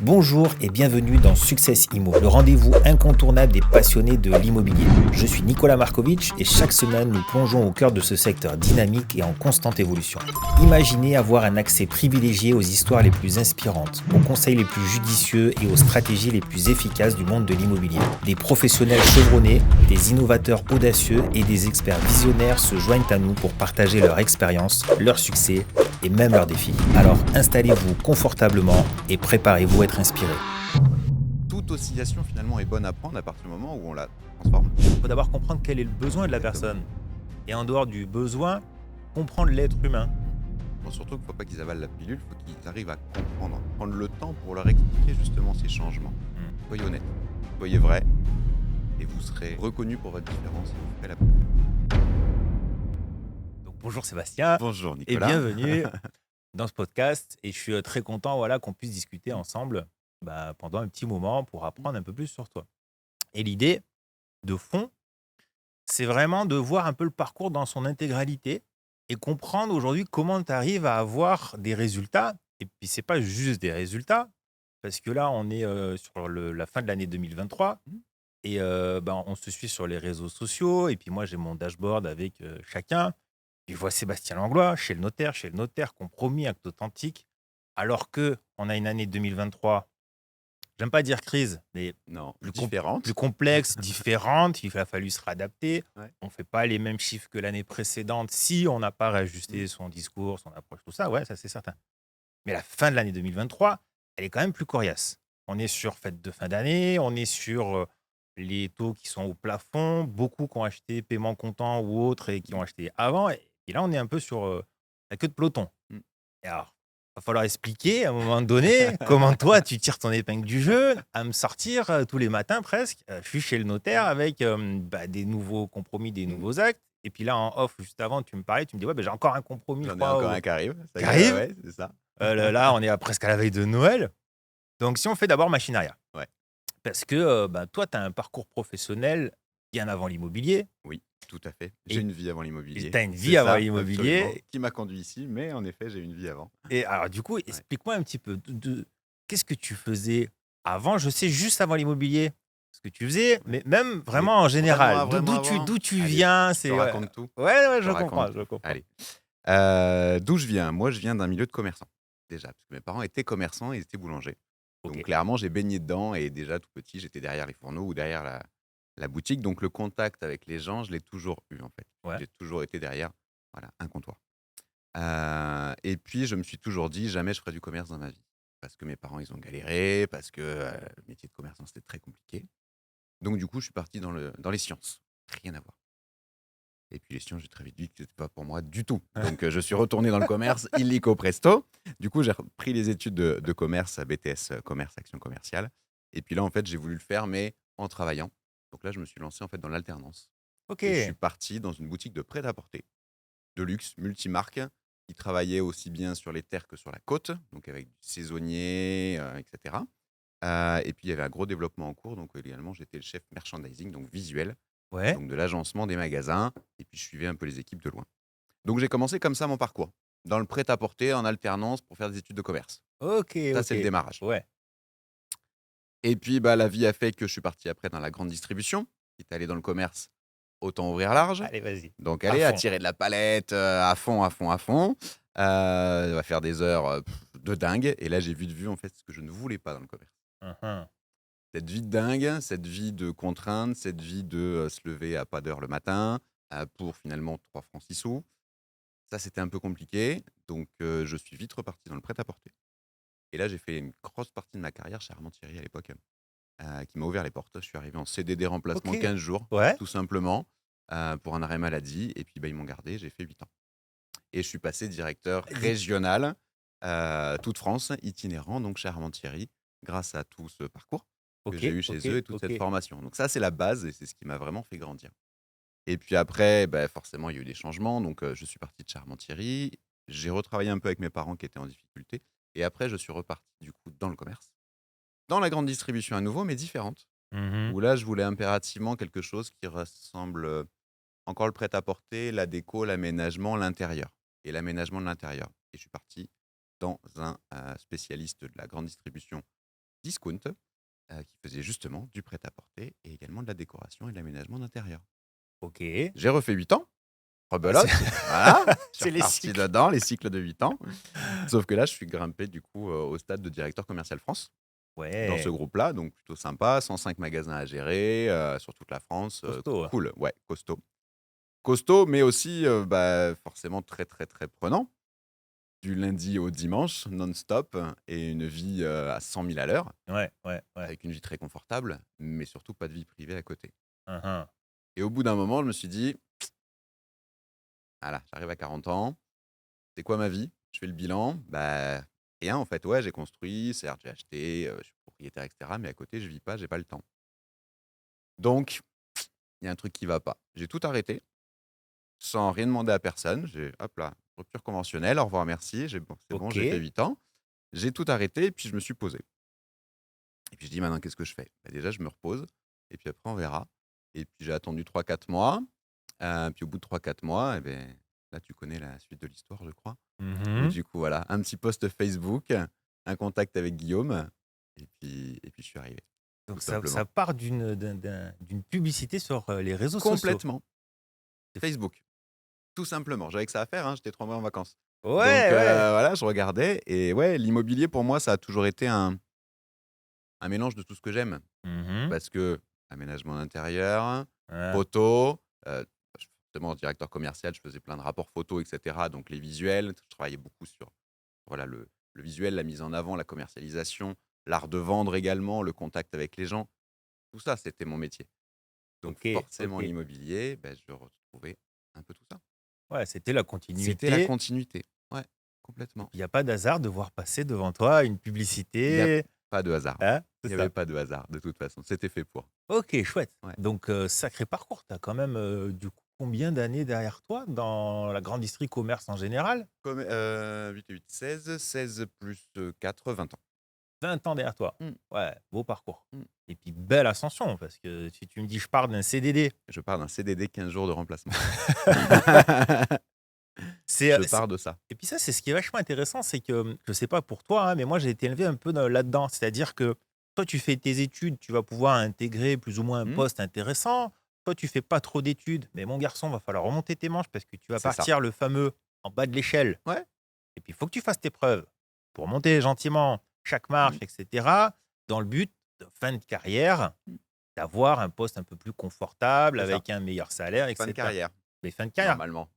Bonjour et bienvenue dans Success Immo, le rendez-vous incontournable des passionnés de l'immobilier. Je suis Nicolas Markovic et chaque semaine nous plongeons au cœur de ce secteur dynamique et en constante évolution. Imaginez avoir un accès privilégié aux histoires les plus inspirantes, aux conseils les plus judicieux et aux stratégies les plus efficaces du monde de l'immobilier. Des professionnels chevronnés, des innovateurs audacieux et des experts visionnaires se joignent à nous pour partager leur expérience, leurs succès et même leurs défis. Alors installez-vous confortablement et préparez-vous à être inspiré. Toute oscillation finalement est bonne à prendre à partir du moment où on la transforme. Il faut d'abord comprendre quel est le besoin de la personne. Et en dehors du besoin, comprendre l'être humain. Bon, surtout qu'il ne faut pas qu'ils avalent la pilule, il faut qu'ils arrivent à comprendre, prendre le temps pour leur expliquer justement ces changements. Soyez honnête, soyez vrai, et vous serez reconnu pour votre différence et vous ferez la preuve. Donc bonjour Sébastien. Bonjour Et Nicolas. bienvenue dans ce podcast. Et je suis très content qu'on puisse discuter ensemble pendant un petit moment pour apprendre un peu plus sur toi. Et l'idée de fond, c'est vraiment de voir un peu le parcours dans son intégralité et comprendre aujourd'hui comment tu arrives à avoir des résultats. Et puis, c'est pas juste des résultats, parce que là, on est sur la fin de l'année 2023 et on se suit sur les réseaux sociaux. Et puis, moi, j'ai mon dashboard avec chacun. Je vois Sébastien Langlois chez le notaire, compromis, acte authentique, alors qu'on a une année 2023. J'aime pas dire crise, mais Non, plus différente. complexe, différente. Il a fallu se réadapter. Ouais. On ne fait pas les mêmes chiffres que l'année précédente si on n'a pas réajusté son discours, son approche, tout ça. Ouais, ça c'est certain. Mais la fin de l'année 2023, elle est quand même plus coriace. On est sur fête de fin d'année, on est sur les taux qui sont au plafond, beaucoup qui ont acheté paiement comptant ou autre et qui ont acheté avant. Et là, on est un peu sur la queue de peloton. Mm. Et alors, va falloir expliquer à un moment donné comment toi tu tires ton épingle du jeu à me sortir tous les matins presque. Je suis chez le notaire avec des nouveaux compromis, des nouveaux actes. Et puis là, en off, juste avant, tu me parlais, tu me dis ouais, j'ai encore un compromis, je J'en ai crois. encore un qui arrive. Ça Qui y est, arrive. ouais, c'est ça. Là, on est presque à la veille de Noël. Donc, si on fait d'abord machine arrière. Ouais. Parce que toi, tu as un parcours professionnel bien avant l'immobilier. Oui, tout à fait. J'ai une vie avant l'immobilier. Tu as une vie C'est avant ça, l'immobilier. absolument, qui m'a conduit ici, mais en effet, j'ai une vie avant. Et alors, du coup, explique-moi un petit peu qu'est-ce que tu faisais avant. Je sais juste avant l'immobilier ce que tu faisais, mais même vraiment en général. D'où tu Allez, viens. je te raconte tout. Ouais, Je je raconte comprends. tout. Allez. D'où je viens? Moi, je viens d'un milieu de commerçants, déjà, parce que mes parents étaient commerçants et ils étaient boulangers. Ok. Donc clairement, j'ai baigné dedans et déjà tout petit, j'étais derrière les fourneaux ou derrière la boutique. Donc le contact avec les gens, je l'ai toujours eu en fait. Ouais. J'ai toujours été derrière, voilà, un comptoir. Et puis je me suis toujours dit: «Jamais je ferai du commerce dans ma vie». Parce que mes parents, ils ont galéré, parce que, le métier de commerçant, c'était très compliqué. Donc du coup, je suis parti dans les sciences. Rien à voir. Et puis les sciences, j'ai très vite dit que c'était pas pour moi du tout. Donc je suis retourné dans le commerce illico presto. Du coup, j'ai repris les études de commerce à BTS, commerce action commerciale. Et puis là, en fait, j'ai voulu le faire, mais en travaillant. Donc là, je me suis lancé en fait dans l'alternance. Ok. Et je suis parti dans une boutique de prêt-à-porter, de luxe, multimarque, qui travaillait aussi bien sur les terres que sur la côte, donc avec du saisonnier, etc. Et puis il y avait un gros développement en cours, donc également j'étais le chef merchandising, donc visuel, Ouais. donc de l'agencement des magasins, et puis je suivais un peu les équipes de loin. Donc j'ai commencé comme ça mon parcours, dans le prêt-à-porter, en alternance pour faire des études de commerce. Ok. Ça, c'est le démarrage. Ouais. Et puis la vie a fait que je suis parti après dans la grande distribution, quitte à aller dans le commerce, autant ouvrir large. Allez, vas-y. Donc À allez, fond. attirer de la palette à fond. On va faire des heures de dingue. Et là, j'ai vu de vue en fait ce que je ne voulais pas dans le commerce. Mhm. Cette vie de dingue, cette vie de contrainte, cette vie de se lever à pas d'heure le matin pour finalement 3 francs 6 sous. Ça, c'était un peu compliqué. Donc, je suis vite reparti dans le prêt-à-porter. Et là, j'ai fait une grosse partie de ma carrière chez Armand Thierry à l'époque, qui m'a ouvert les portes. Je suis arrivé en CDD remplacement Ok. 15 jours, Ouais. tout simplement, pour un arrêt maladie. Et puis, ils m'ont gardé. J'ai fait 8 ans. Et je suis passé directeur régional, toute France, itinérant, donc chez Armand Thierry, grâce à tout ce parcours que j'ai eu chez eux et toute cette formation. Donc ça, c'est la base et c'est ce qui m'a vraiment fait grandir. Et puis après, forcément, il y a eu des changements. Donc, je suis parti de chez Armand Thierry. J'ai retravaillé un peu avec mes parents qui étaient en difficulté. Et après, je suis reparti du coup dans le commerce, dans la grande distribution à nouveau, mais différente. Mhm. Où là, je voulais impérativement quelque chose qui ressemble encore le prêt-à-porter, la déco, l'aménagement, l'intérieur. Et l'aménagement de l'intérieur. Et je suis parti dans un spécialiste de la grande distribution discount qui faisait justement du prêt-à-porter et également de la décoration et de l'aménagement d'intérieur. Ok. J'ai refait 8 ans, Ah, c'est rebelote, voilà, je suis c'est les reparti cycles. dedans, les cycles de 8 ans. Sauf que là, je suis grimpé du coup au stade de directeur commercial France dans ce Ouais, groupe-là, donc plutôt sympa, 105 magasins à gérer sur toute la France, costaud. cool, ouais, costaud. Costaud, mais aussi forcément très très très prenant. Du lundi au dimanche, non-stop, et une vie à 100 000 à l'heure, Ouais, ouais, ouais. avec une vie très confortable, mais surtout pas de vie privée à côté. Uhum. Et au bout d'un moment, je me suis dit, voilà, j'arrive à 40 ans, c'est quoi ma vie? Je fais le bilan, bah rien en fait. Ouais, j'ai construit, certes, j'ai acheté, je suis propriétaire, etc. Mais à côté, je vis pas, j'ai pas le temps. Donc, il y a un truc qui va pas. J'ai tout arrêté, sans rien demander à personne. J'ai, hop là, rupture conventionnelle, au revoir, merci. Bon, c'est bon, Ok. j'ai fait 8 ans. J'ai tout arrêté et puis je me suis posé. Et puis je dis: «Maintenant, qu'est-ce que je fais?» Bah, déjà, je me repose et puis après on verra. Et puis j'ai attendu 3 4 mois, puis au bout de 3 4 mois et beh, là, tu connais la suite de l'histoire, je crois. Où Mhm. du coup, voilà, un petit post Facebook, un contact avec Guillaume et puis je suis arrivé, tout Donc ça simplement. part d'une publicité sur les réseaux sociaux. Complètement, C'est fou. Facebook, tout simplement. J'avais que ça à faire, hein, j'étais 3 mois en vacances. Donc Ouais, ouais. voilà, je regardais et ouais, l'immobilier pour moi, ça a toujours été un mélange de tout ce que j'aime. Mhm. Parce que aménagement d'intérieur, Ouais, photo, forcément directeur commercial, je faisais plein de rapports photos et cetera, donc les visuels, je travaillais beaucoup sur, voilà, le visuel, la mise en avant, la commercialisation, l'art de vendre également, le contact avec les gens. Tout ça, c'était mon métier. Donc ok, forcément ok. l'immobilier, je retrouvais un peu tout ça. Ouais, c'était la C'était la continuité. continuité. Ouais, Et complètement. puis il n'y a pas d'hasard de voir passer devant toi une Il y a publicité. pas de hasard. Hein, Il c'est y avait ça. pas de hasard de toute façon, c'était fait pour. Ok, chouette. Ouais. Donc, sacré parcours. Tu as quand même, du coup, combien d'années derrière toi dans la grande industrie commerce en général? Comme, 8 et 8, 16, 16 plus 4, 20 ans. 20 ans derrière toi. Mmh, Ouais, beau parcours. mmh. Et puis, belle ascension, parce que si tu me dis, je pars d'un CDD, Je pars d'un CDD 15 jours de remplacement. c'est, Je pars de ça. et puis ça, c'est ce qui est vachement intéressant, c'est que, je sais pas pour toi, hein, mais moi, j'ai été élevé un peu là-dedans. C'est-à-dire que toi, tu fais tes études, tu vas pouvoir intégrer plus ou moins un Mmh, poste intéressant. Toi, tu fais pas trop d'études, mais mon garçon, va falloir remonter tes manches parce que tu vas c'est ça. partir le fameux en bas de l'échelle. Ouais. Et puis, il faut que tu fasses tes preuves pour monter gentiment chaque Mmh, marche, etc., dans le but de fin de carrière, mmh. d'avoir un poste un peu plus confortable, C'est ça. avec un meilleur salaire, Fin de etc. carrière, Mais fin de carrière. normalement.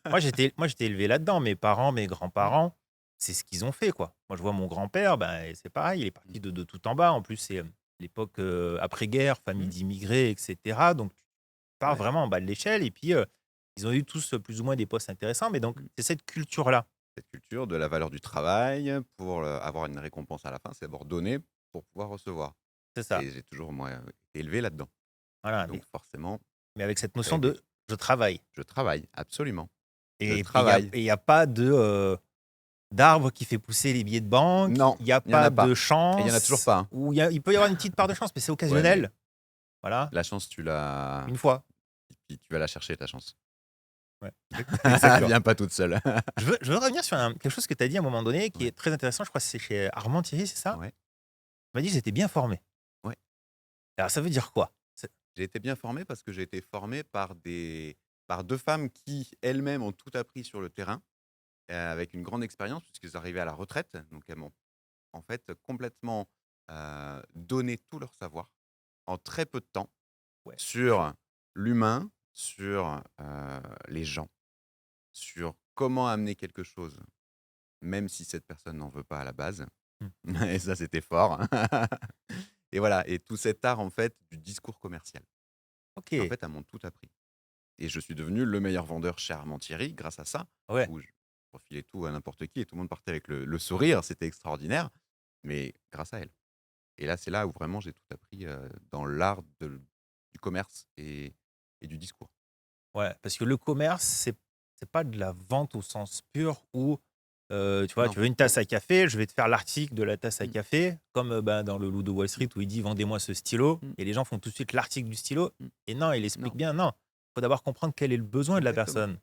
Moi, j'étais élevé là-dedans. Mes parents, mes Mmh, grands-parents, c'est ce qu'ils ont fait, quoi. Moi, je vois mon grand-père, ben, c'est pareil, il est mmh, parti de tout en bas. En plus, c'est l'époque après-guerre, famille mmh. d'immigrés, etc. Donc, tu pars Ouais. vraiment en bas de l'échelle. Et puis, ils ont eu tous plus ou moins des postes intéressants. Mais donc, Mmh. c'est cette culture-là. Cette culture de la valeur du travail pour, avoir une récompense à la fin, c'est d'abord donner pour pouvoir recevoir C'est ça. et j'ai toujours moi, été élevé là-dedans. Voilà. Donc forcément, Mais avec cette ça a notion aidé. de je travaille. Je travaille, absolument. Je Et il y a, travaille. et y a pas d'arbre qui fait pousser les billets de banque, Non, il y a il y en pas a pas de et il y en a toujours chance, pas, hein. ou il peut y avoir une petite part de chance, mais c'est Ouais, mais occasionnel. Voilà, la chance, tu l'as une fois. puis tu vas la chercher ta chance. Ouais, Elle exactement. vient pas toute seule. Je veux revenir sur quelque chose que tu as dit à un moment donné qui Ouais, est très intéressant. Je crois que c'est chez Armand Thierry, c'est ça? ouais, Tu m'as dit: «J'étais bien formé». ouais. Alors ça veut dire quoi? J'ai été bien formé parce que j'ai été formé par 2 femmes qui, elles-mêmes, ont tout appris sur le terrain, avec une grande expérience puisqu'elles arrivaient à la retraite. Donc elles m'ont, en fait, complètement, donné tout leur savoir en très peu de temps Ouais, chaud. sur l'humain, sur, les gens, sur comment amener quelque chose, même si cette personne n'en veut pas à la base. Mmh. Et ça, c'était fort. Et voilà et tout cet art, en fait, du discours commercial. Et en OK. fait, elles m'ont tout appris. Et je suis devenu le meilleur vendeur chez Armand Thierry grâce à ça, Ouais. où je profilais tout à n'importe qui et tout le monde partait avec le sourire, c'était extraordinaire, mais grâce à elle. Et là, c'est là où vraiment j'ai tout appris, dans l'art du commerce et du discours. Ouais, parce que le commerce, c'est pas de la vente au sens pur où, tu vois, Non. tu veux une tasse à café, je vais te faire l'article de la tasse à Mmh, café, comme, ben, dans Le Loup de Wall mmh, Street où il dit: «Vendez-moi ce stylo» mmh, et les gens font tout de suite l'article du stylo mmh. et non, il Non, explique bien, non, il faut d'abord comprendre quel est le besoin de la exactement. personne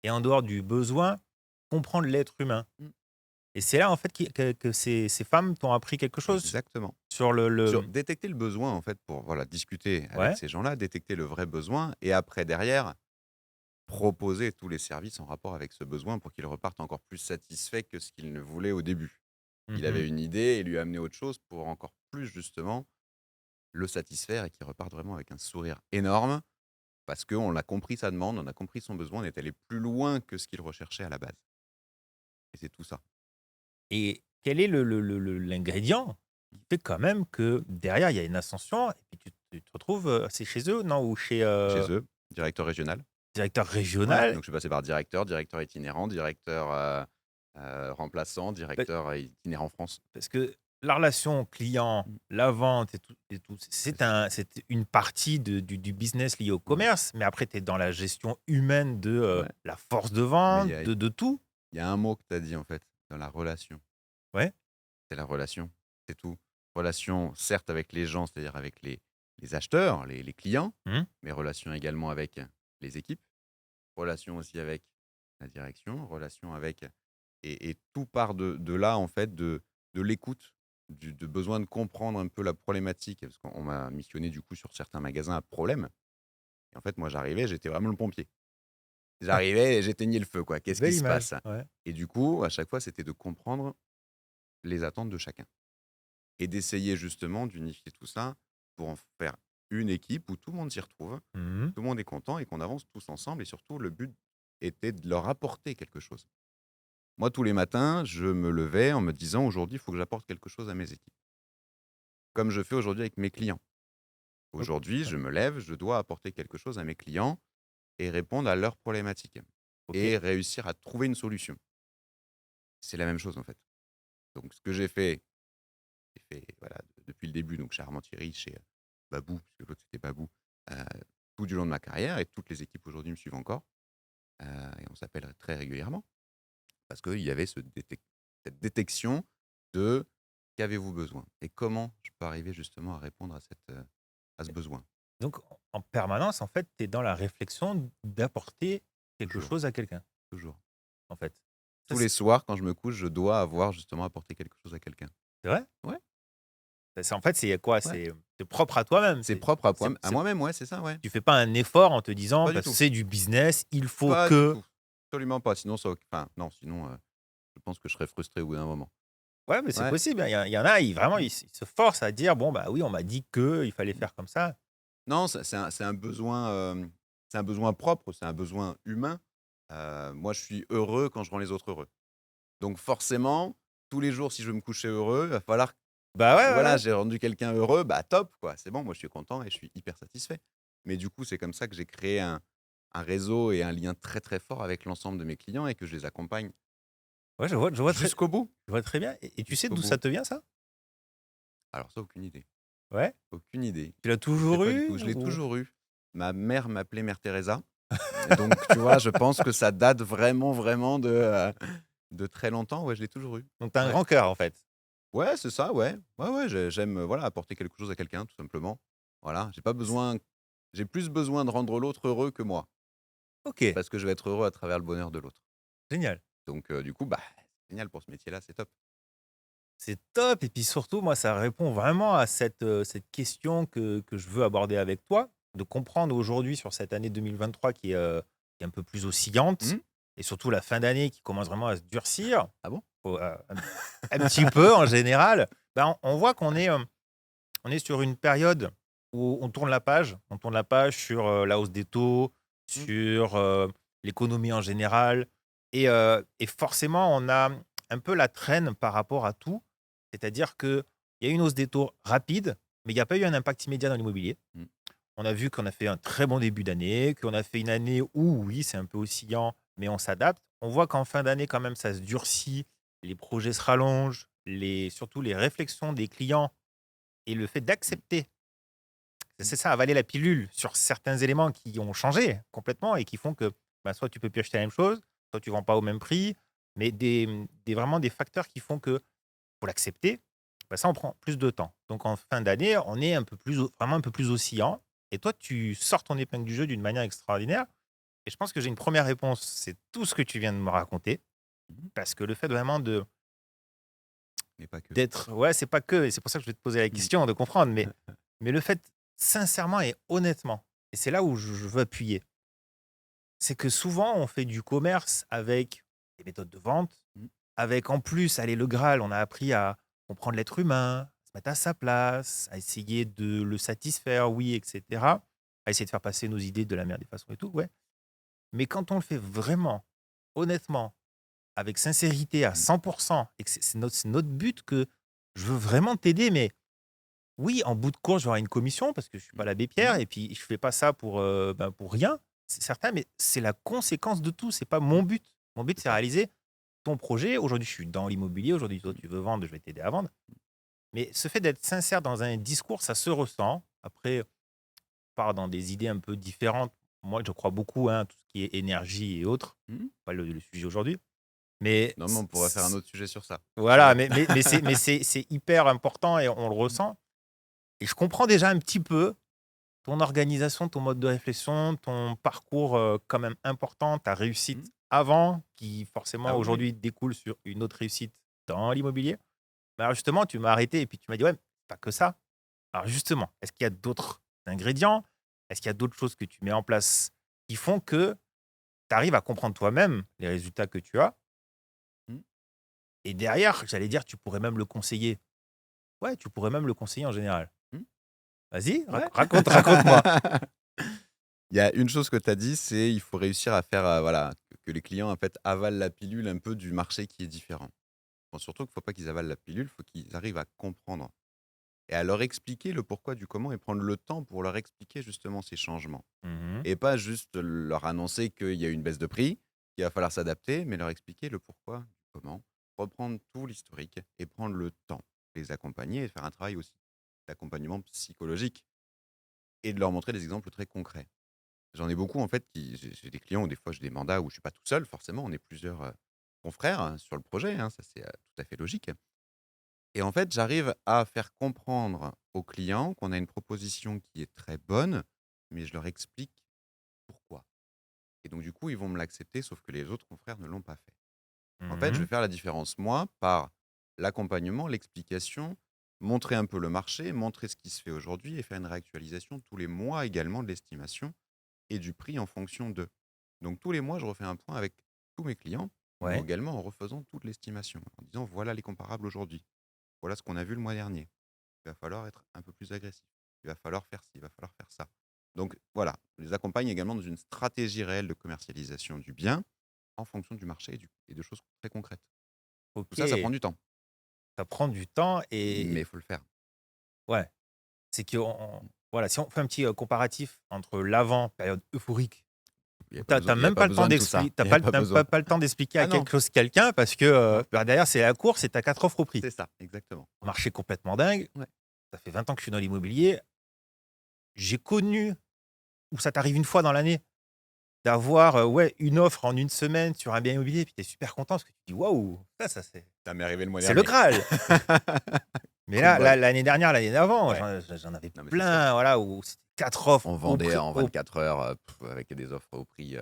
et en dehors du besoin, comprendre l'être humain Mmh, et c'est là, en fait, que ces femmes t'ont appris quelque chose exactement. sur le... Sur détecter le besoin, en fait, pour voilà, discuter avec Ouais. ces gens-là, détecter le vrai besoin et après, derrière, proposer tous les services en rapport avec ce besoin pour qu'il reparte encore plus satisfait que ce qu'il ne voulait au début. Il Mhm. avait une idée et lui amener autre chose pour encore plus, justement, le satisfaire et qu'il reparte vraiment avec un sourire énorme parce qu'on a compris sa demande, on a compris son besoin, on est allé plus loin que ce qu'il recherchait à la base. Et c'est tout ça. Et quel est l'ingrédient qui fait quand même que derrière, il y a une ascension et puis tu te retrouves, c'est chez eux, non? Ou chez, Chez eux, directeur régional. directeur Ouais, régional? donc je suis passé par directeur, directeur itinérant, directeur, remplaçant, Bah, directeur, itinérant France. parce que la relation client, Mmh, la vente et tout, c'est ça. c'est une partie du business lié au Ouais, commerce, mais après tu es dans la gestion humaine de, ouais, la force de mais vente, de tout. il y a un mot que tu as dit, en fait, dans la relation. Ouais. C'est la relation, c'est tout. Relation, certes, avec les gens, c'est-à-dire avec les acheteurs, les clients, Mmh. mais relation également avec les équipes, relation aussi avec la direction, relation avec et tout part de là, en fait, de l'écoute, du de besoin de comprendre un peu la problématique, parce qu'on m'a missionné, du coup, sur certains magasins à problème et en fait, moi, j'arrivais, j'étais vraiment le pompier. J'arrivais et j'éteignais le feu, quoi. Qu'est-ce qui Belle se image, passe? ouais. Et du coup, à chaque fois, c'était de comprendre les attentes de chacun. Et d'essayer justement d'unifier tout ça pour en faire une équipe où tout le monde s'y retrouve, Mmh. tout le monde est content et qu'on avance tous ensemble et surtout le but était de leur apporter quelque chose. Moi, tous les matins, je me levais en me disant: «Aujourd'hui, il faut que j'apporte quelque chose à mes équipes», comme je fais aujourd'hui avec mes clients. OK, Aujourd'hui, ouais. je me lève, je dois apporter quelque chose à mes clients et répondre à leurs problématiques OK. et réussir à trouver une solution. C'est la même chose, en fait. Donc ce que j'ai fait voilà, depuis le début, donc chez Armand Thierry, chez, Babou, puisque l'autre c'était Babou, heu, tout du long de ma carrière et toutes les équipes aujourd'hui me suivent encore, et on s'appelle très régulièrement parce qu'il y avait cette détection de: «Qu'avez-vous besoin? Et comment je peux arriver justement à répondre à ce besoin?» Donc en permanence, en fait, tu es dans la réflexion d'apporter quelque Toujours, chose à quelqu'un, toujours. en fait. Ça, Tous les soirs quand je me couche, je dois avoir justement apporté quelque chose à quelqu'un. c'est vrai? Ouais, En fait, c'est quoi? ouais. C'est propre à toi-même. C'est propre à C'est moi-même, ouais, c'est ça, ouais. tu fais pas un effort en te disant: Pas du «Bah, tout. c'est du business, il faut Pas du que». tout, absolument pas, sinon ça enfin non, sinon, je pense que je serais frustré au bout d'un moment. Ouais, mais c'est Ouais, possible, hein. Il y en a, ils vraiment, mmh, ils se forcent à dire: «Bon, bah, oui, on m'a dit que il fallait mmh. faire comme ça». Non, c'est un besoin, c'est un besoin propre, c'est un besoin humain. Moi, je suis heureux quand je rends les autres heureux. Donc forcément, tous les jours, si je veux me coucher heureux, il va falloir Bah, ouais, ouais, voilà, ouais. j'ai rendu quelqu'un heureux, bah, top, quoi. C'est bon, moi, je suis content et je suis hyper satisfait. Mais du coup, c'est comme ça que j'ai créé un réseau et un lien très, très fort avec l'ensemble de mes clients et que je les accompagne Ouais, jusqu'au bout, je vois très bien et tu sais jusqu'au d'où ça bout. te vient ça? Alors ça, aucune idée. Ouais? Aucune idée. Tu l'as Je sais toujours pas du tout. eu Je l'ai ou? toujours eu. Ma mère m'appelait Mère Teresa. Donc tu vois, je pense que ça date vraiment, vraiment de très longtemps. Ouais, je l'ai toujours eu. Donc tu as un Ouais. grand cœur, en fait. Ouais, c'est ça, ouais. Ouais, ouais, j'aime, voilà, apporter quelque chose à quelqu'un, tout simplement. Voilà, j'ai plus besoin de rendre l'autre heureux que moi, OK, parce que je vais être heureux à travers le bonheur de l'autre. génial. Donc du coup, bah, c'est génial pour ce métier-là, c'est top. C'est top et puis surtout, moi, ça répond vraiment à cette question que je veux aborder avec toi, de comprendre aujourd'hui sur cette année 2023 qui est un peu plus oscillante Mmh? et surtout la fin d'année qui commence vraiment à se durcir, Ah bon? un petit peu en général. Ben, on voit on est sur une période où on tourne la page sur, la hausse des taux, Mmh. sur, l'économie en général et forcément on a un peu la traîne par rapport à tout. C'est-à-dire qu'il y a une hausse des taux rapide, mais il n'y a pas eu un impact immédiat dans l'immobilier. Mmh. On a vu qu'on a fait un très bon début d'année, qu'on a fait une année où oui, c'est un peu oscillant, mais on s'adapte. On voit qu'en fin d'année quand même ça se durcit, les projets se rallongent, surtout les réflexions des clients et le fait Mmh. d'accepter, Mmh. c'est ça, avaler la pilule sur certains éléments qui ont changé complètement et qui font que, bah, soit tu peux plus acheter la même chose, soit tu vends pas au même prix, mais vraiment des facteurs qui font que, pour l'accepter, bah, ça, on prend plus de temps. Donc en fin d'année, on est un peu plus vraiment un peu plus oscillant et toi, tu sors ton épingle du jeu d'une manière extraordinaire et je pense que j'ai une première réponse, c'est tout ce que tu viens de me raconter Mmh. parce que le fait vraiment Mais pas que. d'être. Ouais, c'est pas que. Et c'est pour ça que je vais te poser la Mm. question de comprendre. Mais le fait, sincèrement et honnêtement, et c'est là où je veux appuyer, c'est que souvent, on fait du commerce avec des méthodes de vente, Mm. avec en plus, allez, le Graal, on a appris à comprendre l'être humain, à se mettre à sa place, à essayer de le satisfaire, oui, etc. À essayer de faire passer nos idées de la meilleure des façons et tout, ouais. Mais quand on le fait vraiment, honnêtement, avec sincérité à Mm. 100%, et que c'est notre but, que je veux vraiment t'aider, mais oui, en bout de course, j'aurai une commission parce que je suis pas l'abbé Pierre Mm. et puis je fais pas ça pour rien, c'est certain, mais c'est la conséquence de tout, c'est pas Mm. mon but. Mon but, C'est c'est ça. réaliser ton projet. Aujourd'hui, je suis dans l'immobilier. Aujourd'hui, toi, Mm. tu veux vendre, je vais t'aider à vendre. Mais ce fait d'être sincère dans un discours, ça se ressent. Après, on part dans des idées un peu différentes. Moi, je crois beaucoup, hein, tout ce qui est énergie et autres. Mm. Pas le sujet aujourd'hui. Mais Non, mais on pourrait faire un autre sujet sur ça. C'est voilà, vrai. mais c'est hyper important et on le Mm. ressent. Et je comprends déjà un petit peu ton organisation, ton mode de réflexion, ton parcours quand même important, ta Mm. réussite avant, qui Ah forcément oui, oui. aujourd'hui découle sur une autre réussite dans l'immobilier. Mais alors justement, tu m'as arrêté et puis tu m'as dit, ouais, mais pas que ça. Alors justement, est-ce qu'il y a d'autres ingrédients? Est-ce qu'il y a d'autres choses que tu mets en place qui font que tu arrives à comprendre toi-même les résultats que tu as? Mm. Et derrière, j'allais dire, tu pourrais même le conseiller. Ouais, tu pourrais même le conseiller en général. Mm. Vas-y, Ouais. raconte-moi. Il y a une chose que tu as dit, c'est il faut réussir à faire voilà, que les clients en fait, avalent la pilule un peu du marché qui est différent. Bon, surtout qu'il ne faut pas qu'ils avalent la pilule, il faut qu'ils arrivent à comprendre et à leur expliquer le pourquoi du comment et prendre le temps pour leur expliquer justement ces changements. Mhm. Et pas juste leur annoncer qu'il y a une baisse de prix, qu'il va falloir s'adapter, mais leur expliquer le pourquoi, du comment, reprendre tout l'historique et prendre le temps de les accompagner et faire un travail aussi d'accompagnement psychologique et de leur montrer des exemples très concrets. J'en ai beaucoup en fait j'ai des clients où des fois j'ai des mandats où je suis pas tout seul forcément, on est plusieurs, confrères, sur le projet, hein, ça c'est, tout à fait logique et en fait, j'arrive à faire comprendre aux clients qu'on a une proposition qui est très bonne, mais je leur explique pourquoi et donc du coup, ils vont me l'accepter sauf que les autres confrères ne l'ont pas fait. En fait, je Mhm. vais faire la différence moi par l'accompagnement, l'explication, montrer un peu le marché, montrer ce qui se fait aujourd'hui et faire une réactualisation tous les mois également de l'estimation et du prix en fonction d'eux. Donc tous les mois, je refais un point avec tous mes clients, mais Ouais. également en refaisant toute l'estimation, en disant voilà les comparables aujourd'hui, voilà ce qu'on a vu le mois dernier. Il va falloir être un peu plus agressif, il va falloir faire ci, il va falloir faire ça. Donc voilà, je les accompagne également dans une stratégie réelle de commercialisation du bien en fonction du marché et de choses très concrètes. Tout ça, ça Ok. prend du temps, Ça prend du temps mais et il faut le faire. ouais, c'est que Mm. voilà, si on fait un petit comparatif entre l'avant, période euphorique, Il n'y où a pas besoin, t'as il y a même pas pas le temps besoin de tout ça. d'expliquer, t'as Il n'y a pas, pas t'as pas, besoin. pas le temps d'expliquer à Ah non, quelque chose quelqu'un parce que non, derrière c'est la course et t'as 4 offres au prix. c'est ça, exactement. Marché complètement dingue. Ouais, Ça fait 20 ans que je suis dans l'immobilier. J'ai connu où ça t'arrive une fois dans l'année d'avoir ouais, une offre en une semaine sur un bien immobilier, puis tu es super content parce que tu te dis waouh, ça ça m'est arrivé le mois c'est le dernier. Graal. Mais Coup de là, bol. l'année dernière, l'année d'avant, Ouais, j'en avais non mais c'est sûr. plein, voilà, où c'était 4 offres On au vendait prix. en 24 heures, avec des offres au prix,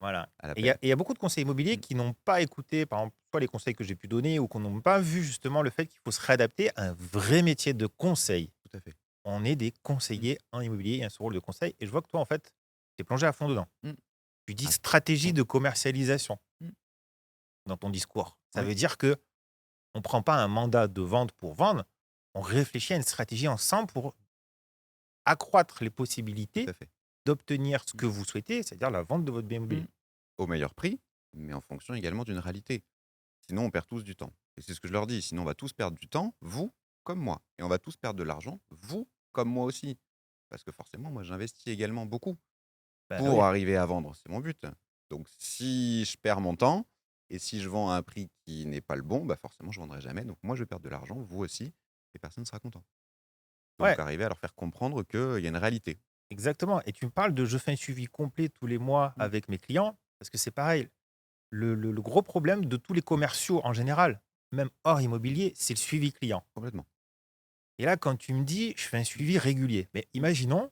Voilà. à Et il y a, l'appel. et il y a beaucoup de conseillers immobiliers Mmh, qui n'ont pas écouté, par exemple, soit les conseils que j'ai pu donner ou qu'on n'ont pas vu justement le fait qu'il faut se réadapter à un vrai métier de conseil. tout à fait. On est des Mmh, conseillers en immobilier, il y a ce rôle de conseil. Et je vois que toi, en fait, tu es plongé à fond dedans. mmh. Tu dis À stratégie fond. de commercialisation Mmh, dans ton discours. Ça oui, veut dire que on ne prend pas un mandat de vente pour vendre, on réfléchit à une stratégie ensemble pour accroître les tout possibilités à fait. d'obtenir ce Mmh, que vous souhaitez, c'est-à-dire la vente de votre bien mmh. immobilier. Au meilleur prix, mais en fonction également d'une réalité. Sinon, on perd tous du temps et c'est ce que je leur dis, sinon on va tous perdre du temps, vous comme moi et on va tous perdre de l'argent, vous comme moi aussi. Parce que forcément, moi, j'investis également beaucoup Ben pour oui, arriver à vendre, c'est mon but. Donc si je perds mon temps et si je vends à un prix qui n'est pas le bon, bah, forcément, je vendrai jamais. Donc moi, je vais perdre de l'argent, vous aussi et personne ne sera content. Donc ouais, arriver à leur faire comprendre qu'il y a une réalité. exactement. Et tu me parles de je fais un suivi complet tous les mois Mmh, avec mes clients, parce que c'est pareil. Le gros problème de tous les commerciaux en général, même hors immobilier, c'est le suivi client. complètement. Et là, quand tu me dis, je fais un Mmh, suivi régulier, mais mmh, imaginons,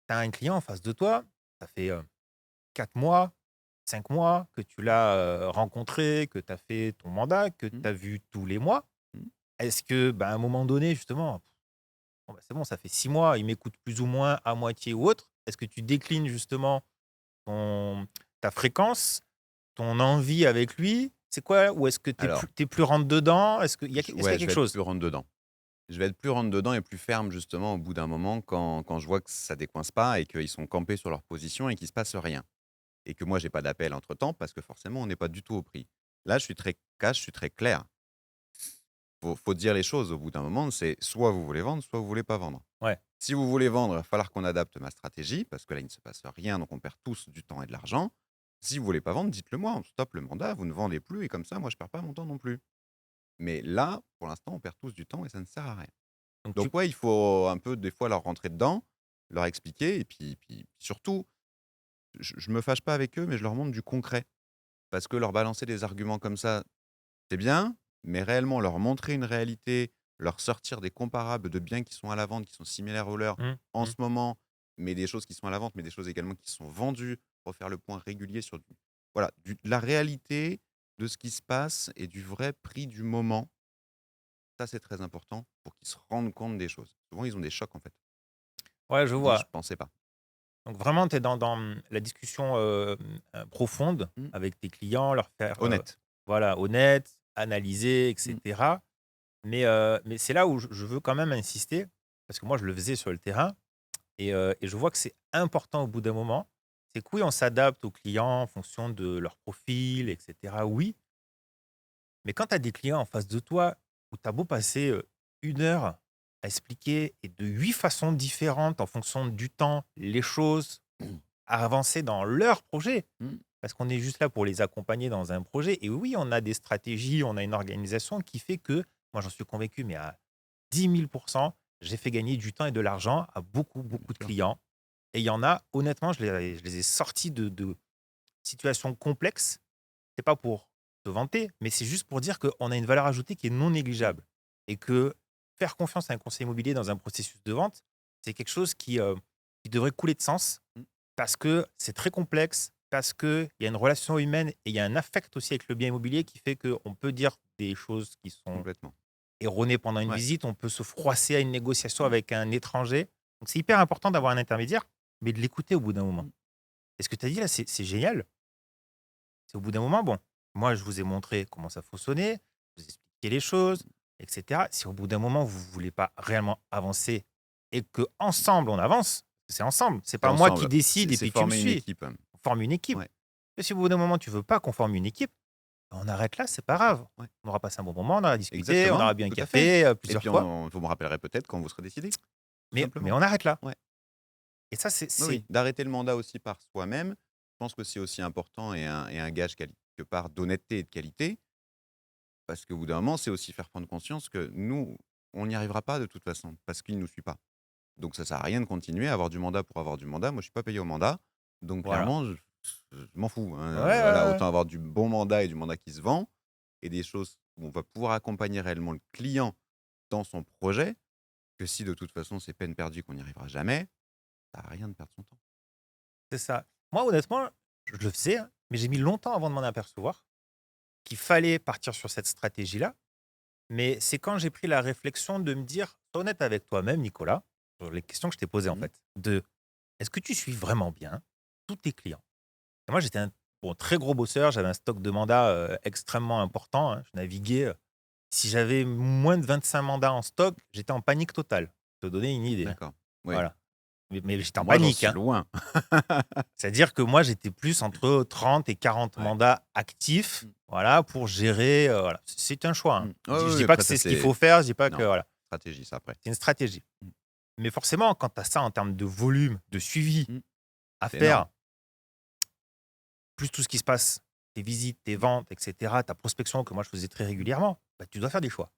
tu as un client en face de toi, ça fait 4 mois, 5 mois que tu l'as rencontré, que tu as fait ton mandat, que tu mmh, as vu tous les mois. mmh. est-ce que, bah, à un moment donné, justement, bon, bah, c'est bon, ça fait 6 mois, il m'écoute plus ou moins à moitié ou autre. Est-ce que tu déclines justement ton ta fréquence, ton envie avec lui? C'est quoi? Ou est-ce que Alors, tu es plus rentre dedans? Est-ce qu'il y a je quelque vais être chose? plus rentre dedans. Je vais être plus rentre dedans et plus ferme justement au bout d'un moment quand je vois que ça décoince pas et qu'ils sont campés sur leur position et qu'il se passe rien. Et que moi j'ai pas d'appel entre temps parce que forcément on n'est pas du tout au prix. Là, je suis très cash, je suis très clair. Faut dire les choses au bout d'un moment, c'est soit vous voulez vendre, soit vous voulez pas vendre. Ouais, Si vous voulez vendre, il va falloir qu'on adapte ma stratégie parce que là, il ne se passe rien, donc on perd tous du temps et de l'argent. Si vous voulez pas vendre, dites-le moi, on stoppe le mandat, vous ne vendez plus et comme ça, moi, je perds pas mon temps non plus. Mais là, pour l'instant, on perd tous du temps et ça ne sert à rien. donc tu Donc ouais, il faut un peu des fois leur rentrer dedans, leur expliquer et puis surtout, je me fâche pas avec eux, mais je leur montre du concret parce que leur balancer des arguments comme ça, c'est bien, mais réellement leur montrer une réalité, leur sortir des comparables de biens qui sont à la vente, qui sont similaires aux leurs mmh, en mmh. ce moment, mais des choses qui sont à la vente, mais des choses également qui sont vendues, pour faire le point régulier sur la réalité de ce qui se passe et du vrai prix du moment. Ça, c'est très important pour qu'ils se rendent compte des choses. Souvent, ils ont des chocs, en fait. Ouais, je Ils disent: «Je vois. pensais pas». Donc vraiment, tu es dans, la discussion, profonde Mmh. avec tes clients, leur faire, Honnête. voilà, honnête, analyser et Mmh. cetera. Mais c'est là où je veux quand même insister, parce que moi je le faisais sur le terrain et je vois que c'est important au bout d'un moment. C'est que oui, on s'adapte aux clients en fonction de leur profil et cetera, oui. Mais quand tu as des clients en face de toi où tu as beau passer, 1 heure à expliquer et de 8 façons différentes en fonction du temps, les choses pour avancer dans leur projet, Mmh. parce qu'on est juste là pour les accompagner dans un projet et oui, on a des stratégies, on a une organisation qui fait que moi j'en suis convaincu, mais à 10 000 j'ai fait gagner du temps et de l'argent à beaucoup, Bien beaucoup de sûr. clients et il y en a honnêtement, je les ai sortis de situations complexes. C'est pas pour te vanter, mais c'est juste pour dire qu'on a une valeur ajoutée qui est non Mmh. négligeable et que faire confiance à un conseiller immobilier dans un processus de vente, c'est quelque chose qui devrait couler de sens Mmh. parce que c'est très complexe, parce qu'il y a une relation humaine et il y a un affect aussi avec le bien immobilier qui fait qu'on peut dire des choses qui sont Complètement. erronées pendant une Ouais. visite, on peut se froisser à une négociation Mmh. avec un étranger. Donc c'est hyper important d'avoir un intermédiaire, mais de l'écouter au bout d'un moment. Mmh. Et ce que tu as dit là, c'est génial. C'est au bout d'un moment, bon, moi, je vous ai montré comment ça fonctionnait, je vous ai expliqué les choses, et cetera. Si au bout d'un moment, vous ne voulez pas réellement avancer et qu'ensemble, on avance, c'est ensemble. C'est C'est pas moi qui ensemble. décide et C'est puis tu me former une suis. équipe. On forme une équipe. Ouais. Et si au bout d'un moment, tu veux pas qu'on forme une équipe, ben, on arrête là, c'est pas grave. Ouais. On aura passé un bon moment, on aura discuté, on Exactement, aura bu un tout à fait. café Et plusieurs puis fois, vous me rappellerez peut-être quand vous serez décidé, tout mais simplement. on arrête là. Ouais. Et ça, c'est Oui, c'est oui, d'arrêter le mandat aussi par soi-même, je pense que c'est aussi important et un gage quelque part d'honnêteté et de qualité, parce qu'au bout d'un moment, c'est aussi faire prendre conscience que nous, on n'y arrivera pas de toute façon, parce qu'il ne nous suit pas. Donc ça sert à rien de continuer à avoir du mandat pour avoir du mandat. Moi, je suis pas payé au mandat, donc voilà. clairement, je m'en fous, Ouais, hein, ouais, voilà, ouais. autant avoir du bon mandat et du mandat qui se vend et des choses où on va pouvoir accompagner réellement le client dans son projet, que si de toute façon, c'est peine perdue qu'on n'y arrivera jamais, ça sert à rien de perdre son temps. C'est ça. Moi, honnêtement, je le faisais, hein, mais j'ai mis longtemps avant de m'en apercevoir qu'il fallait partir sur cette stratégie-là. Mais c'est quand j'ai pris la réflexion de me dire, sois honnête avec toi-même, Nicolas, sur les questions que je t'ai posées en Mmh. fait, de est-ce que tu suis vraiment bien tous tes clients? Et moi, j'étais un bon, très gros bosseur, j'avais un stock de mandats extrêmement important, hein. Je naviguais, si j'avais moins de 25 mandats en stock, j'étais en panique totale. Pour te donner une idée, hein. D'accord. Oui. Voilà. Mais j'étais en Moi, j'en panique, suis hein. loin. C'est-à-dire que moi, j'étais plus entre 30 et 40 Ouais. mandats actifs, Mmh. voilà, pour gérer, voilà. C'est un choix, Mmh. hein. Ouais, Je oui, oui, dis pas après que ça c'est ce qu'il c'est faut faire, je dis pas que non, voilà, stratégie ça après. c'est une stratégie. Mmh. Mais forcément, quand tu as ça en termes de volume, de suivi Mmh. à C'est énorme. faire, plus tout ce qui se passe, tes visites, tes ventes et cetera, ta prospection que moi je faisais très Mmh. régulièrement, bah, tu dois faire des choix.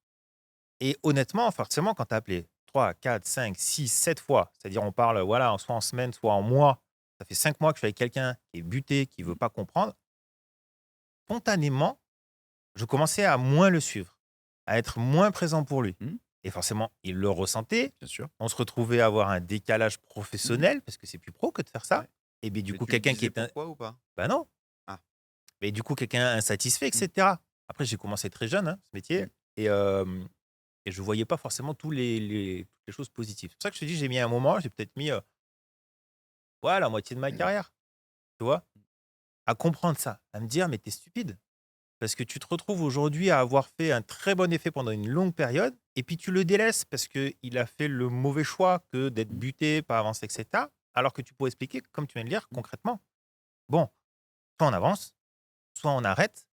Et honnêtement, forcément, quand tu as appelé 3, 4, 5, 6, 7 fois, c'est-à-dire on parle, voilà, soit en semaine, soit en mois, ça fait 5 mois que je suis avec quelqu'un qui est buté, qui veut Mmh. pas comprendre, spontanément, je commençais à moins le suivre, à être moins présent pour lui. Mmh. Et forcément, il le ressentait. Bien sûr. On se retrouvait à avoir un décalage Mmh. professionnel, parce que c'est plus pro que de faire ça. Ouais. Et bien, du Et coup, tu lui quelqu'un qui disais est un. pourquoi ou pas? Ben non. Ah. Mais du coup, quelqu'un insatisfait, Mmh. etc. Après, j'ai commencé très jeune, hein, ce métier. Mmh. Et et je voyais pas forcément toutes les choses positives. C'est pour ça que je te dis, j'ai mis un moment, j'ai peut-être mis ouais, la moitié de ma Mmh. carrière, tu vois, à comprendre ça, à me dire, mais t'es stupide. Parce que tu te retrouves aujourd'hui à avoir fait un très bon effet pendant une longue période, et puis tu le délaisses parce qu'il a fait le mauvais choix que d'être Mmh. buté, pas avancer, etc. Alors que tu pourrais expliquer, comme tu viens de le dire, Mmh. concrètement, bon, soit on avance, soit on arrête,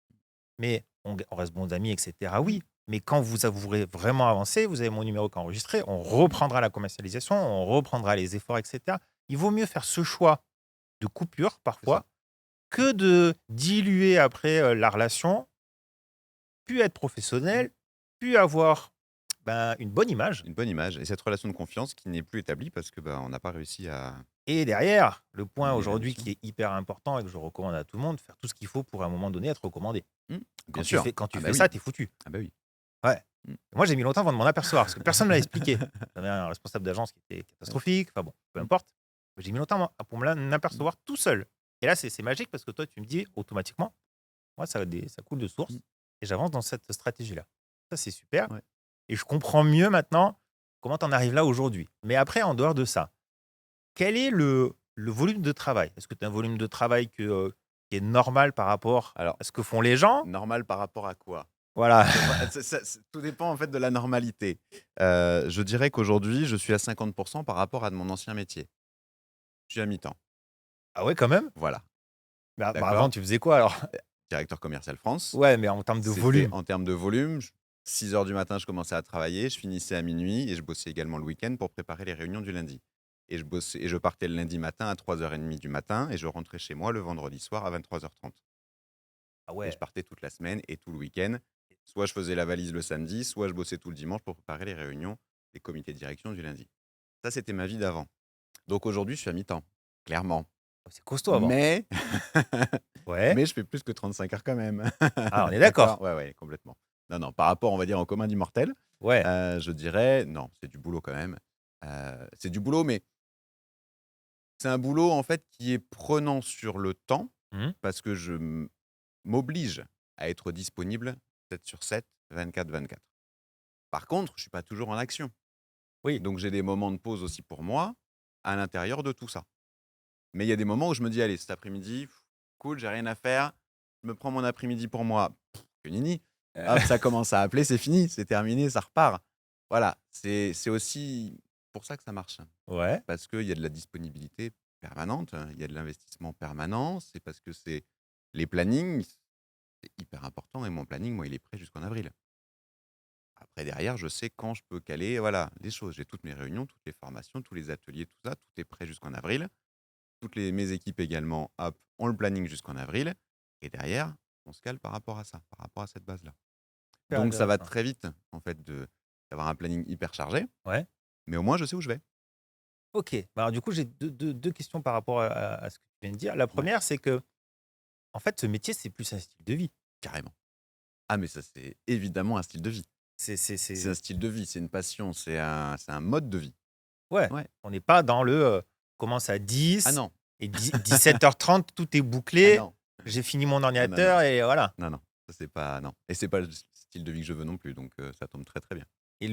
mais on reste bons amis, etc. Mmh. Oui, mais quand vous avouerez vraiment avancé, vous avez mon numéro qui est enregistré, on reprendra la commercialisation, on reprendra les efforts, etc. Il vaut mieux faire ce choix de coupure C'est ça. parfois que de diluer après la relation, puis être Mmh. professionnel, puis avoir une bonne image. Une bonne image et cette relation de confiance qui n'est plus établie parce que, bah, on n'a pas réussi à Et derrière, le point mener la aujourd'hui mission. qui est hyper important et que je recommande à tout le monde, faire tout ce qu'il faut pour à un moment donné être recommandé. Mmh. Quand Bien tu sûr. fais, quand Ah tu bah fais ça, oui. tu es foutu. Ah bah oui. Ouais. Mmh. Moi, j'ai mis longtemps avant de m'en apercevoir parce que personne ne me l'a expliqué. J'avais un responsable d'agence qui était Ouais. catastrophique. Enfin bon, peu Mmh. importe. J'ai mis longtemps moi, pour me Mmh. apercevoir tout seul. Et là, c'est magique parce que toi, tu me dis automatiquement, moi, ça coule de Mmh. source et j'avance dans cette stratégie-là. Ça, c'est super. Ouais. Et je comprends mieux maintenant comment tu en arrives là aujourd'hui. Mais après, en dehors de ça, quel est le volume de travail? Est-ce que tu as un volume de travail qui est normal par rapport Alors, à ce que font les gens? normal par rapport à quoi? Voilà. Tout dépend en fait de la normalité. Je dirais qu'aujourd'hui, je suis à 50 par rapport à de mon ancien métier. Je suis à mi-temps. Ah ouais, quand même? Voilà, Bah, avant, d'accord? tu faisais quoi alors? Directeur commercial France. Ouais, mais en termes de C'était volume. en termes de volume, 6 heures du matin, je commençais à travailler, je finissais à minuit et je bossais également le week-end pour préparer les réunions du lundi. Et je partais le lundi matin à 3h30 du matin et je rentrais chez moi le vendredi soir à 23h30. Ah Et je ouais. partais toute la semaine et tout le week-end. Soit je faisais la valise le samedi, soit je bossais tout le dimanche pour préparer les réunions des comités de direction du lundi. Ça, c'était ma vie d'avant. Donc aujourd'hui, je suis à mi-temps, clairement. C'est costaud avant. Mais, Ouais. mais je fais plus que 35 heures quand même. Ah, on est D'accord? d'accord. Ouais, ouais, complètement. Non, non, par rapport, on va dire, au commun d'immortels, Ouais. je dirais, non, c'est du boulot quand même. C'est du boulot, mais c'est un boulot en fait qui est prenant sur le temps Mmh. parce que m'oblige à être disponible 7 sur 7, 24/24. Par contre, je suis pas toujours en action. Oui. Donc j'ai des moments de pause aussi pour moi, à l'intérieur de tout ça. Mais il y a des moments où je me dis: «Allez, cet après-midi, cool, j'ai rien à faire, je me prends mon après-midi pour moi». Que nini. Hop, ça commence à appeler, c'est fini, c'est terminé, ça repart. Voilà, c'est aussi pour ça que ça marche. Ouais. Parce qu'il y a de la disponibilité permanente, il y a de l'investissement permanent, c'est parce que c'est les plannings, c'est hyper important et mon planning, moi, il est prêt jusqu'en avril. Après derrière, je sais quand je peux caler, voilà, les choses. J'ai toutes mes réunions, toutes les formations, tous les ateliers, tout ça, tout est prêt jusqu'en avril. Mes équipes également, hop, ont le planning jusqu'en avril et derrière, on se cale par rapport à ça, par rapport à cette base-là. Super Donc ça va intéressant. très vite, en fait, d'avoir un planning hyper chargé, Ouais. mais au moins je sais où je vais. OK. Bah, alors du coup, j'ai deux questions par rapport à ce que tu viens de dire. La Ouais, première, c'est que, en fait, ce métier, c'est plus un style de vie. carrément. Ah mais ça, c'est évidemment un style de vie. C'est un C'est style de vie, c'est une passion, c'est un mode de vie. ouais, Ouais. on n'est pas dans commence à Ah 10 non, et 17h30, tout est ah bouclé, non, j'ai fini mon non, non, non, ordinateur et voilà. non, non, ça c'est pas non et c'est pas le style de vie que je veux non plus, donc ça tombe très, très bien. Et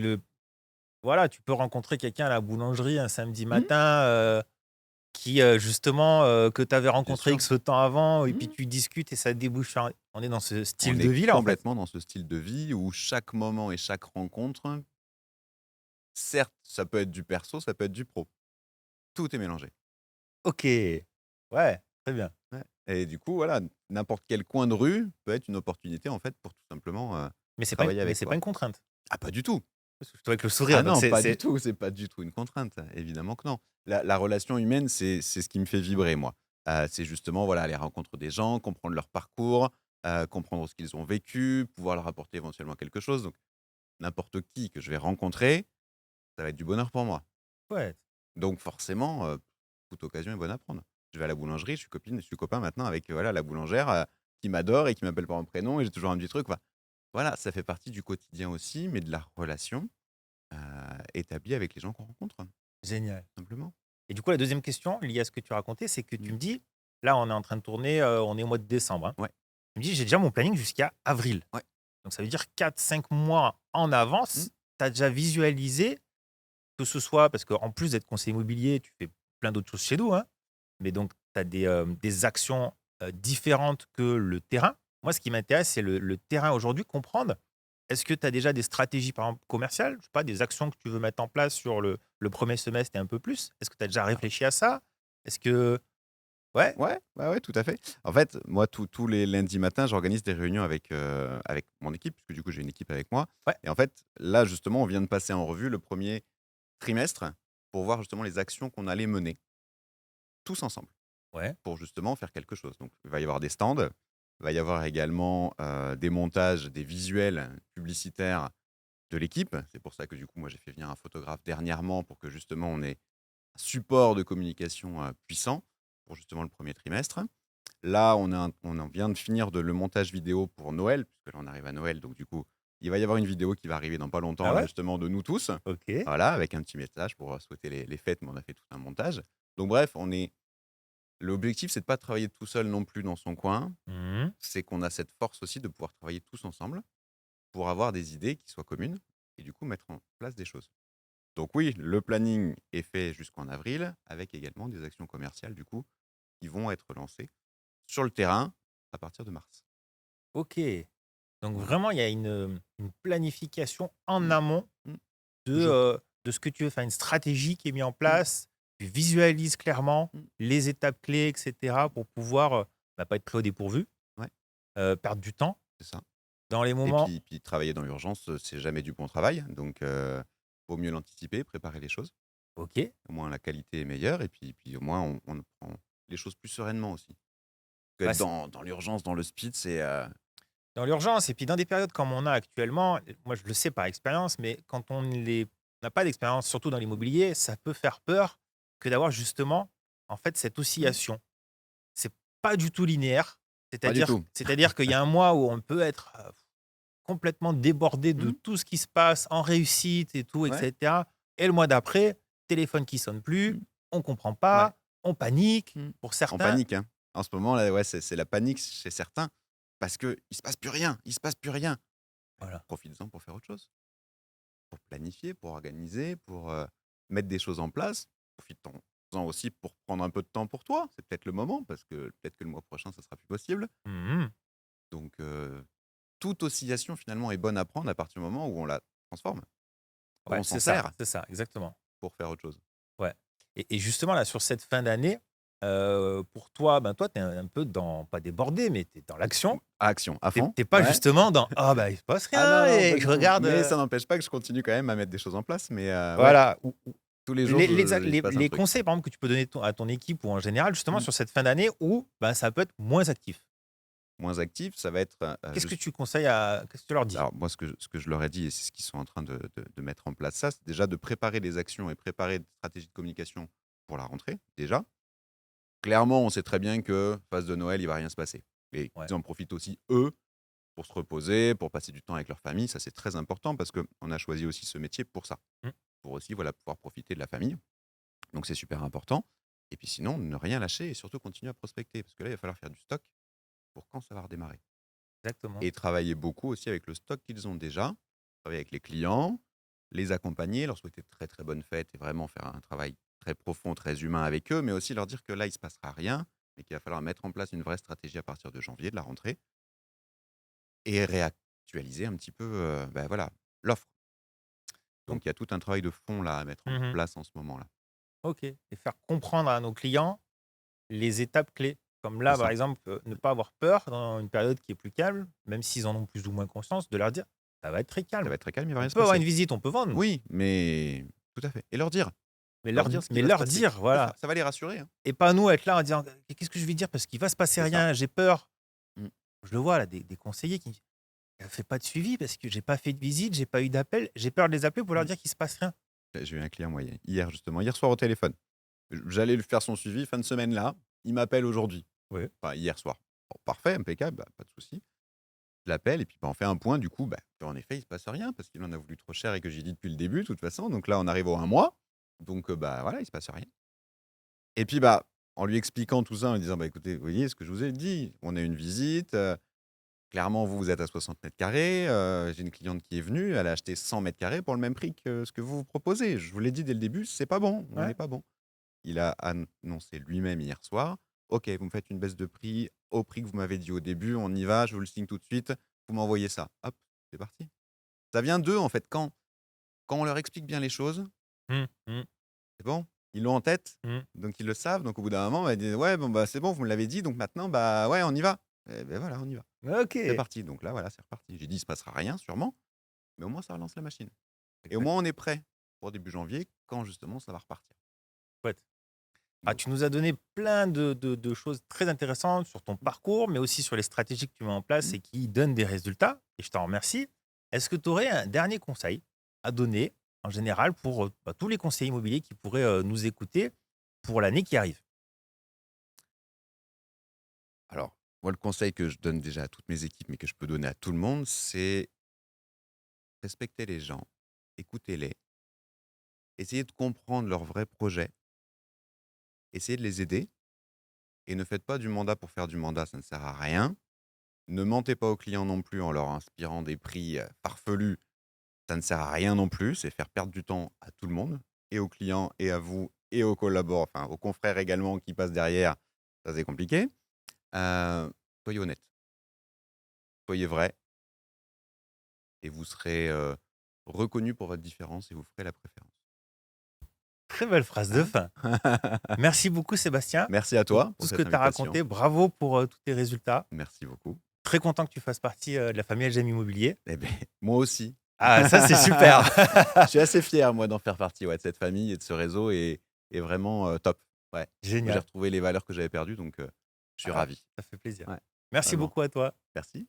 voilà, tu peux rencontrer quelqu'un à la boulangerie un samedi Mmh, matin, qui, justement, que tu avais bien rencontré sûr. X temps avant et puis Mmh. tu discutes et ça débouche sur on est dans ce On style de est vie-là, en fait. complètement dans ce style de vie où chaque moment et chaque rencontre, certes, ça peut être du perso, ça peut être du pro. Tout est mélangé. OK. Ouais, très bien. Ouais et du coup, voilà, n'importe quel coin de rue peut être une opportunité, en fait, pour tout simplement, travailler Mais avec c'est pas toi. une contrainte. Ah, pas du tout! Parce que je te vois avec le Ah sourire, donc non, pas du c'est tout, c'est pas du tout une contrainte, évidemment que non. La relation humaine, c'est ce qui me fait vibrer, moi. C'est justement, voilà, les rencontres des gens, comprendre leur parcours, comprendre ce qu'ils ont vécu, pouvoir leur apporter éventuellement quelque chose. Donc n'importe qui que je vais rencontrer, ça va être du bonheur pour moi. ouais. Donc forcément, toute occasion est bonne à prendre. Je vais à la boulangerie, je suis copain maintenant avec, voilà, la boulangère, qui m'adore et qui m'appelle par mon prénom et j'ai toujours un petit truc, voilà, ça fait partie du quotidien aussi, mais de la relation, heu, établie avec les gens qu'on rencontre, Génial. simplement. Et du coup, la deuxième question liée à ce que tu racontais, c'est que tu Mmh. me dis, là, on est en train de tourner, on est au mois de décembre, hein. Ouais, Tu me dis: «J'ai déjà mon planning jusqu'à avril». ouais. Donc ça veut dire 4 5 mois en Mmh. avance. tu as déjà visualisé, que ce soit parce qu'en plus d'être conseiller immobilier, tu fais plein d'autres choses chez nous, hein, mais donc tu as des actions différentes que le terrain. Moi, ce qui m'intéresse, c'est le terrain aujourd'hui, comprendre. Est-ce que tu as déjà des stratégies, par exemple, commerciales, je sais pas, des actions que tu veux mettre en place sur le premier semestre et un peu plus? Est-ce que tu as déjà Alors réfléchi à ça? Est-ce que ouais? ouais, ouais, ouais, tout à fait. En fait, moi, tous les lundis matins, j'organise des réunions avec mon équipe, puisque du coup, j'ai une équipe avec moi. Ouais, Et en fait, là, justement, on vient de passer en revue le premier trimestre pour voir justement les actions qu'on allait mener tous ensemble ouais, pour justement faire quelque chose. Donc, il va y avoir des stands, il va y avoir également des montages, des visuels publicitaires de l'équipe. C'est pour ça que du coup, moi, j'ai fait venir un photographe dernièrement pour que justement on ait un support de communication puissant pour justement le premier trimestre. Là, on en vient de finir le montage vidéo pour Noël, puisque là, on arrive à Noël. Donc, du coup, il va y avoir une vidéo qui va arriver dans pas longtemps, ah là, ouais? justement, de nous tous. OK. Voilà, avec un petit message pour souhaiter les fêtes, mais on a fait tout un montage. Donc, bref, l'objectif, c'est de pas travailler tout seul non plus dans son coin. Mmh. C'est qu'on a cette force aussi de pouvoir travailler tous ensemble pour avoir des idées qui soient communes et du coup mettre en place des choses. Donc oui, le planning est fait jusqu'en avril, avec également des actions commerciales du coup qui vont être lancées sur le terrain à partir de mars. OK. Donc Voilà. vraiment, il y a une planification en Mmh. amont Mmh. de, Toujours. de ce que tu veux faire, une stratégie qui est mise en Mmh. place. Tu visualises clairement Mmh. les étapes clés, et cetera, pour pouvoir, pas être pris au dépourvu, Ouais, perdre du temps c'est ça. dans les Et moments. puis travailler dans l'urgence, c'est jamais du bon travail. Donc vaut mieux l'anticiper, préparer les choses. OK. Au moins la qualité est meilleure et puis au moins on prend les choses plus sereinement aussi. Bah, Qu'être c'est dans l'urgence, dans le speed, c'est dans l'urgence et puis dans des périodes comme on a actuellement, moi je le sais par expérience, mais quand n'a pas d'expérience, surtout dans l'immobilier, ça peut faire peur que d'avoir justement, en fait, cette mmh, oscillation. C'est pas du tout linéaire. pas du C'est-à-dire tout. c'est-à-dire qu'il y a un mois où on peut être, complètement débordé de Mmh. tout ce qui se passe en réussite et tout et Ouais. cetera et le mois d'après, téléphone qui sonne plus, Mmh. on comprend Ouais. pas, on panique Mmh. pour En certains. panique, hein. En ce moment là, ouais, c'est la panique chez certains parce qu'il se passe plus rien, il se passe plus rien. Beh, Voilà. profites-en pour faire autre chose, pour planifier, pour organiser, pour mettre des choses en place. Profites-en aussi pour prendre un peu de temps pour toi. C'est peut-être le moment parce que peut-être que le mois prochain, ça sera plus possible. Mmh. Donc toute oscillation finalement est bonne à prendre à partir du moment où on la transforme, où Ouais, on s'en sert c'est ça, exactement. pour faire autre chose. Ouais et justement là, sur cette fin d'année, pour toi, toi, tu es un peu dans pas débordé, mais tu es dans Mmh, l'action. action à fond, Tu es pas ouais. justement dans: «Ah bah, il se passe Ah rien non, non, pas et du je tout. regarde», Mais ça n'empêche pas que je continue quand même à mettre des choses en place. Mais ouais, voilà, ou tous les jours, il se passe un les truc. conseils, par exemple, que tu peux donner à ton équipe ou en général, justement, Mmh. sur cette fin d'année où, ça peut être moins actif. Moins actif, ça va être Qu'est-ce que juste. tu conseilles à qu'est-ce que tu leur dis? Alors moi, ce que je leur ai dit, et c'est ce qu'ils sont en train de mettre en place, ça, c'est déjà de préparer des actions et préparer des stratégies de communication pour la rentrée, déjà. Clairement, on sait très bien que phase de Noël, il va rien se passer. Et Ouais. qu'ils en profitent aussi, eux, pour se reposer, pour passer du temps avec leur famille. Ça, c'est très important parce qu'on a choisi aussi ce métier pour ça. Mmh. Pour aussi voilà, pouvoir profiter de la famille. Donc c'est super important. Et puis sinon, ne rien lâcher et surtout continuer à prospecter. Parce que là, il va falloir faire du stock pour quand ça va redémarrer. Exactement. Et travailler beaucoup aussi avec le stock qu'ils ont déjà, travailler avec les clients, les accompagner, leur souhaiter de très très bonnes fêtes et vraiment faire un travail très profond, très humain avec eux, mais aussi leur dire que là, il ne se passera rien, mais qu'il va falloir mettre en place une vraie stratégie à partir de janvier, de la rentrée, et réactualiser un petit peu voilà, l'offre. Donc Donc il y a tout un travail de fond là à mettre en mmh. place en ce moment-là. OK et faire comprendre à nos clients les étapes clés. Comme C'est là, par ça. exemple, ne pas avoir peur dans une période qui est plus calme, même s'ils en ont plus ou moins conscience, de leur dire: «Ça va être très Ça calme. va être très calme, il va On rien se peut avoir une passer. visite, on peut vendre», Oui, mais tout à fait. Et leur dire. Leur dire ce qui mais va se leur passer. dire, voilà Ça va les rassurer, hein. et pas nous être là en disant: «Qu'est-ce que je vais dire? Parce qu'il va se passer C'est ça. rien, j'ai peur». Mmh. Je le vois là, des conseillers qui me disent: «Fais pas de suivi parce que j'ai pas fait de visite, j'ai pas eu d'appel, j'ai peur de les appeler pour leur Mmh. dire qu'il se passe rien». J'ai eu un client, moi, hier justement, hier soir au téléphone. J'allais lui faire son suivi fin de semaine là, il m'appelle aujourd'hui. Ouais. Enfin hier soir. Bon, parfait, impeccable, pas de souci. Je l'appelle et puis, on fait un point du coup, en effet, il se passe rien parce qu'il en a voulu trop cher et que j'ai dit depuis le début de toute façon. Donc là, on arrive au 1 mois. Donc voilà, il se passe rien. Et puis, en lui expliquant tout ça, en lui disant: «Écoutez, vous voyez ce que je vous ai dit, on a une visite, Clairement, vous êtes à 60 mètres carrés. J'ai une cliente qui est venue, elle a acheté 100 mètres carrés pour le même prix que ce que vous proposez. Je vous l'ai dit dès le début, c'est pas bon, on Ouais. n'est pas bon. Il a annoncé lui-même hier soir: «OK, vous me faites une baisse de prix au prix que vous m'avez dit au début, on y va, je vous le signe tout de suite, vous m'envoyez ça». Hop, c'est parti. Ça vient d'eux, en fait, quand on leur explique bien les choses, Mmh, mmh, c'est bon, ils l'ont en tête, mmh. donc ils le savent, donc au bout d'un moment, bah, ils disent: «Ouais, bon, bah, c'est bon, vous me l'avez dit, donc maintenant, bah, ouais, on y va». Et beh, voilà, on y va. C'est OK. parti, donc là, voilà, c'est reparti. J'ai dit: «Il se passera rien sûrement, mais au moins ça relance la machine» et au Exact. moins on est prêt pour début janvier quand justement ça va repartir. Chouette. Ah, Donc tu nous as donné plein de choses très intéressantes sur ton parcours, mais aussi sur les stratégies que tu mets en place mmh. et qui donnent des résultats, et je t'en remercie. Est-ce que tu aurais un dernier conseil à donner, en général, pour tous les conseillers immobiliers qui pourraient nous écouter pour l'année qui arrive? Alors, moi, le conseil que je donne déjà à toutes mes équipes, mais que je peux donner à tout le monde, c'est respecter les gens, écoutez-les, essayez de comprendre leurs vrais projets, essayez de les aider et ne faites pas du mandat pour faire du mandat, ça ne sert à rien. Ne mentez pas aux clients non plus en leur inspirant des prix, farfelus, ça ne sert à rien non plus, c'est faire perdre du temps à tout le monde, et aux clients et à vous et aux enfin aux confrères également qui passent derrière, ça c'est compliqué. Soyez honnête, soyez vrai et vous serez, reconnu pour votre différence et vous ferez la préférence. Très belle phrase de Hein? fin. Merci beaucoup, Sébastien, Merci à pour toi tout pour ce que cette tu as invitation. raconté. Bravo pour tous tes résultats. Merci beaucoup. Très content que tu fasses partie de la famille LGM Immobilier. Eh beh, moi aussi. Ah, ça, c'est super. Je suis assez fier moi d'en faire partie, ouais, de cette famille et de ce réseau et vraiment, top. Ouais. J'ai Génial. retrouvé les valeurs que j'avais perdues donc je suis Ah, ravi. ça fait plaisir. Ouais, Merci vraiment. beaucoup à toi. Merci.